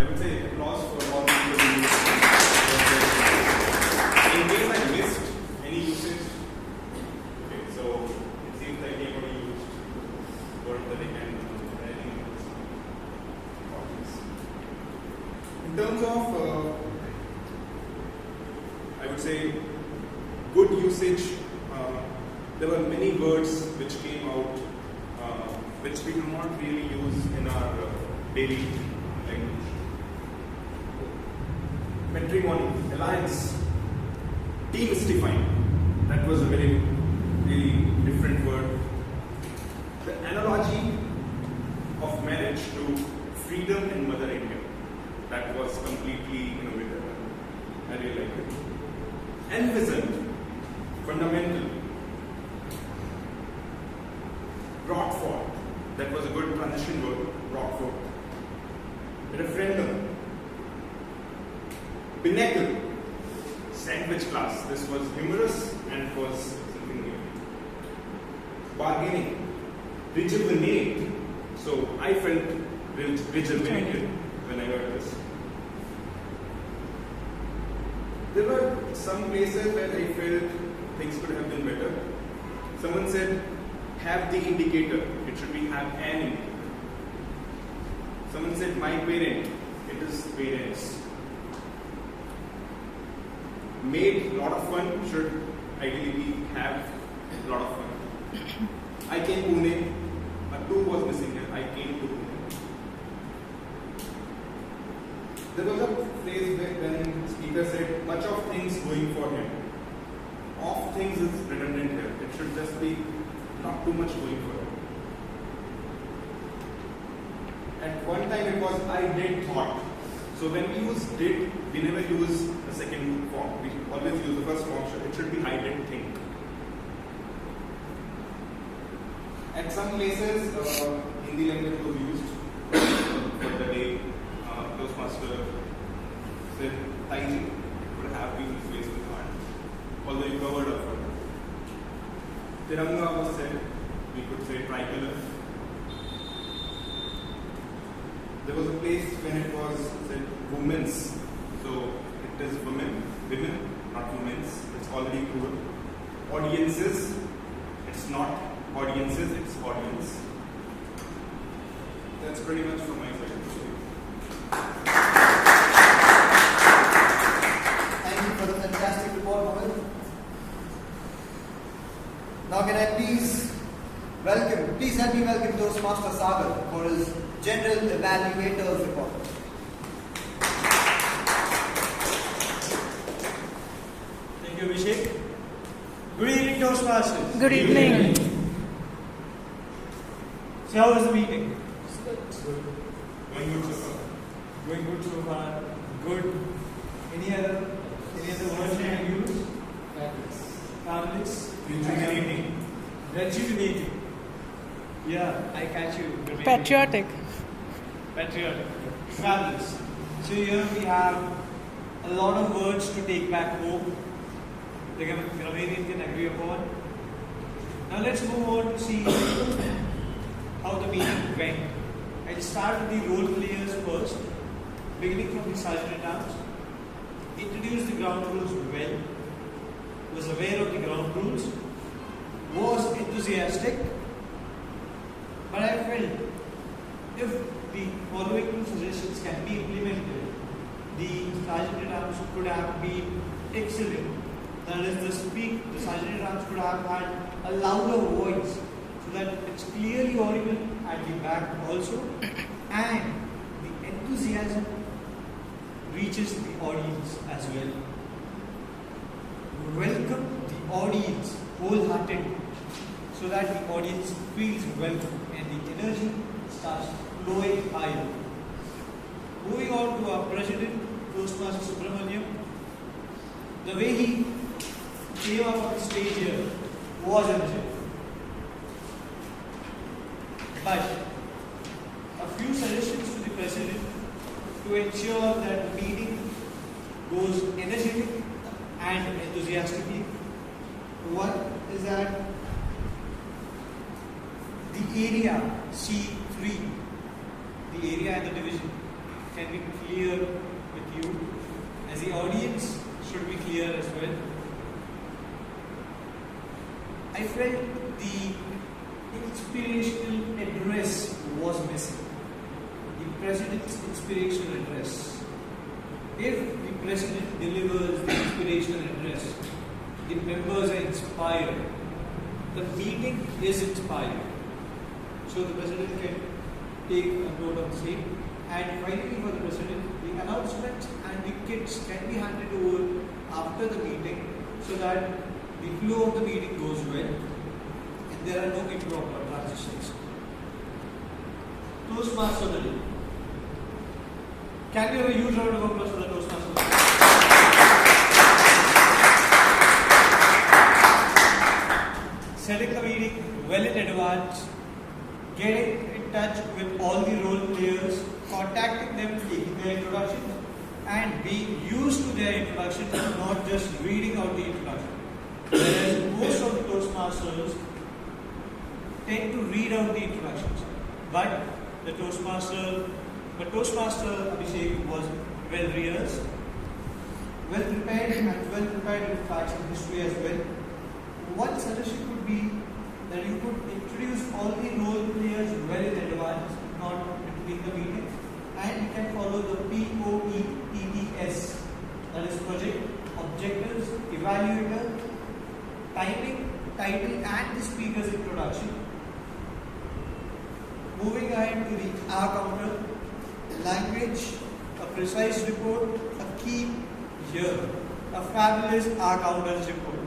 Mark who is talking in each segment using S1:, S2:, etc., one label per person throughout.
S1: would say applause for all the people who used it. In case I missed any usage, okay, so it seems like everybody used word that they can in terms of, I would say, good usage, there were many words which came out which we do not really use in our daily language. Matrimony, alliance, demystifying, that was a very, really different word. The analogy of marriage to freedom in Mother India, that was completely innovative. I really like it. Envisioned, fundamental. Brought forth, that was a good transition word, brought forth. Referendum. Pinnacle. Sandwich class. This was humorous and it was something new. Bargaining. Rejuvenate. So I felt rejuvenated when I heard this. There were some places where I felt things could have been better. Someone said, have the indicator. It should be have an indicator. Someone said, my parent. It is parents. Made a lot of fun should ideally be have a lot of fun. I came Pune. A 2 was missing here. I came to Pune. There was a phrase when the speaker said, much of things going for him. Of things is redundant here. It should just be not too much going for him. At one time it was, I did thought. So when we use did, we never use the second form. We always use the first form. It should be I did think. At some places, Hindi language was used for the day. Toastmaster said, Taiji would have been faced with art, although you covered up for it. Tiranga was said, we could say tricolor. There was a place when it was said women's, so it is women, not women's, it's already proven. Audiences, it's not audiences, it's audience. That's pretty much from my side.
S2: Thank you for the fantastic report, Mohammed. Now can I please help me welcome Toastmaster Sagar for his General Evaluator's report.
S3: Thank you, Abhishek. Good evening, Toastmasters.
S4: Good evening.
S3: So how was the meeting?
S1: Good. Going good so far.
S3: Going good so far. Good. Any other words you can use? Fabulous.
S1: Rejuvenating.
S3: Rejuvenating. Yeah, I catch you.
S4: Patriotic.
S3: Patriotic. Fabulous. So here we have a lot of words to take back home. The grammarian can agree upon. Now let's move on to see how the meeting went. I'll start with the role players first, beginning from the Sergeant at Arms. Introduced the ground rules well, was aware of the ground rules, was enthusiastic, but I felt if the following two suggestions can be implemented, the Sergeant at Arms could have been excellent. That is, the Sergeant at Arms could have had a louder voice so that it's clearly audible at the back also, and the enthusiasm reaches the audience as well. Welcome the audience wholeheartedly so that the audience feels welcome and the energy starts flowing higher. Moving on to our President, Toastmaster Subramaniam, the way he came up on stage here was energetic. But a few suggestions to the President to ensure that the meeting goes energetic and enthusiastically. One is that the area C3, the area and the division, can be clear with you, as the audience should be clear as well. I felt the inspirational address was missing. The President's inspirational address. If the President delivers the inspirational address, the members are inspired. The meeting is inspired. So the President can take a note of the same. And finally for the President, the announcements and the kits can be handed over after the meeting so that the flow of the meeting goes well and there are no improper transitions. Toastmasters of the day. Can we have a huge round of applause for the Toastmasters of the day? Setting the meeting well in advance, getting in touch with all the role players, contacting them, taking their introduction, and being used to their introduction and not just reading out the introduction. Whereas most of the Toastmasters tend to read out the introductions. But the Toastmaster Abhishek was well rehearsed, well prepared in facts and history as well. One suggestion could be that you could introduce all the role players well in advance, not between the meeting, and you can follow the POETTS, that is project, objectives, evaluator, timing, title, and the speaker's introduction. Moving ahead to the R counter, language, a precise report, a key here, a fabulous R counter's report.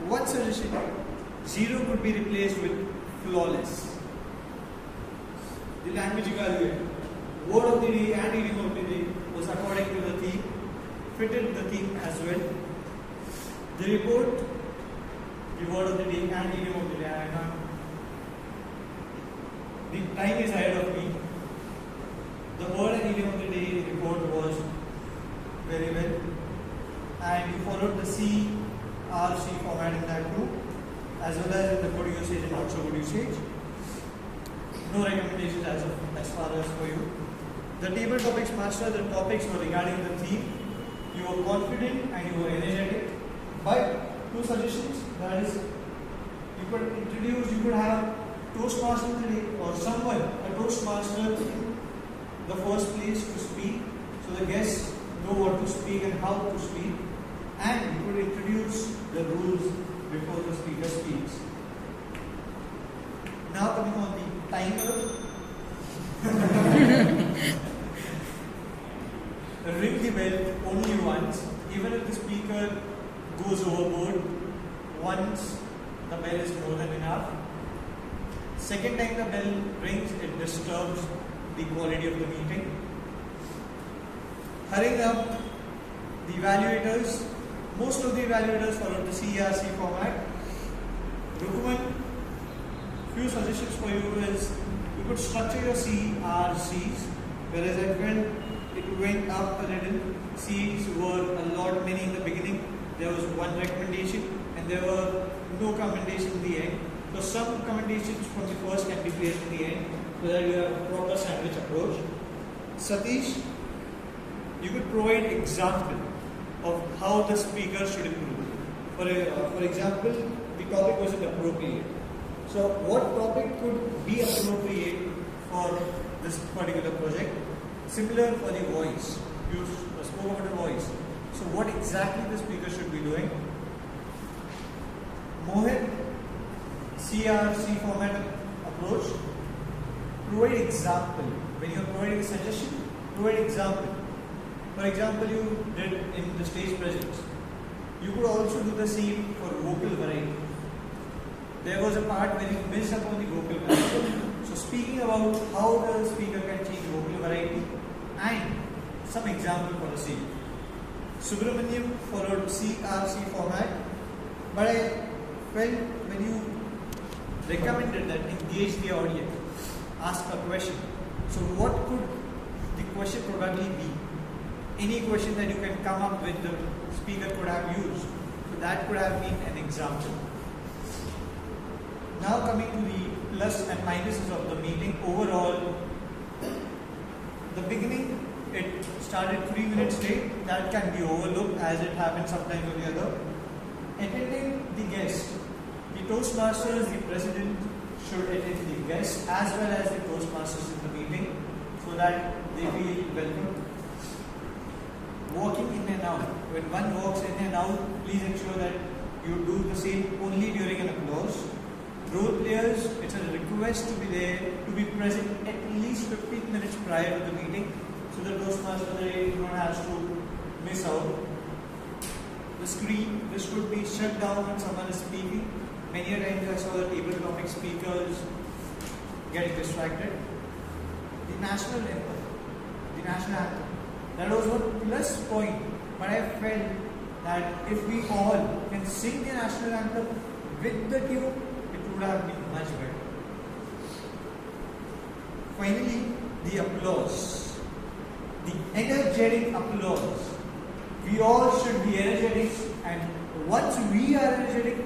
S3: One suggestion, 0 could be replaced with flawless. The language evaluator, word of the day and idiom of the day was according to the theme, fitted the theme as well. The report, the word of the day and idiom of the day, the time is ahead of me. The word and idiom of the day report was very well, and you followed the CRC format in that too, as well as in the good usage and not so good usage. No recommendations as far as for you. The table topics master, the topics were regarding the theme. You were confident and you were energetic. But 2 suggestions, that is, you could have Toastmaster today or someone, a Toastmaster, the first place to speak, so the guests know what to speak and how to speak, and you could introduce the rules before the speaker speaks. Now coming on the timer. Ring the bell only once, even if the speaker goes overboard. Once the bell is more than enough. Second time the bell rings, it disturbs the quality of the meeting. Hurrying up, the evaluators, most of the evaluators follow the CRC format. Rukuman, few suggestions for you is you could structure your CRCs, whereas I felt it went up a little. C's were a lot many in the beginning. There was one recommendation and there were no commendations in the end. So some commendations from the first can be placed in the end so that you have a proper sandwich approach. Satish, you could provide example of how the speaker should improve. For example, the topic wasn't appropriate. So what topic could be appropriate for this particular project? Similar for the voice. You spoke about the voice. So what exactly the speaker should be doing? Mohit, CRC format approach. Provide example. When you are providing a suggestion, provide example. For example, you did in the stage presence. You could also do the same for vocal variety. There was a part where you missed upon the vocal variety. So speaking about how the speaker can change vocal variety and some example for the same. Subramaniam followed CRC format, but I felt when you recommended that engage the audience, ask a question. So what could the question probably be? Any question that you can come up with the speaker could have used. So that could have been an example. Now coming to the plus and minuses of the meeting. Overall, the beginning, it started 3 minutes late. That can be overlooked as it happens sometimes or the other. Attending the guest. The Toastmasters, the president, should attend the guests as well as the Toastmasters in the meeting so that they feel welcome. Walking in and out. When one walks in and out, please ensure that you do the same only during an applause. Role players, it's a request to be there, to be present at least 15 minutes prior to the meeting so the Toastmaster do not have to miss out. The screen, this should be shut down when someone is speaking. Many a times I saw the table topic speakers getting distracted. The national anthem. The national anthem. That was one plus point, but I felt that if we all can sing the national anthem with the tune, it would have been much better. Finally, the applause. The energetic applause. We all should be energetic, and once we are energetic,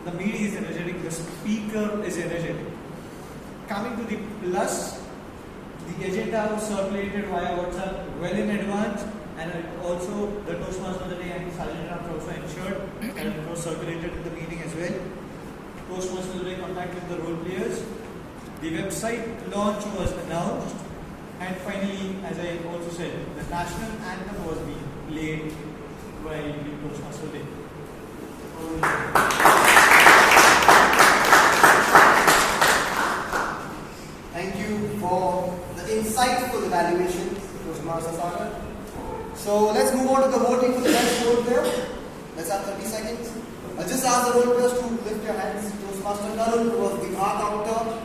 S3: the meeting is energetic, the speaker is energetic. Coming to the plus, the agenda was circulated via WhatsApp well in advance, and also the Toastmaster of the day and the Sergeant also ensured that it was circulated in the meeting as well. Toastmaster of the day contacted the role players. The website launch was announced, and finally, as I also said, the national anthem was being played by the Toastmaster of the day.
S2: Thank you for the insightful evaluations, Toastmaster Sagar. So let's move on to the voting for the best role player. Let's have 30 seconds. I'll just ask the role players to lift your hands. Toastmaster Tarun was the R counter.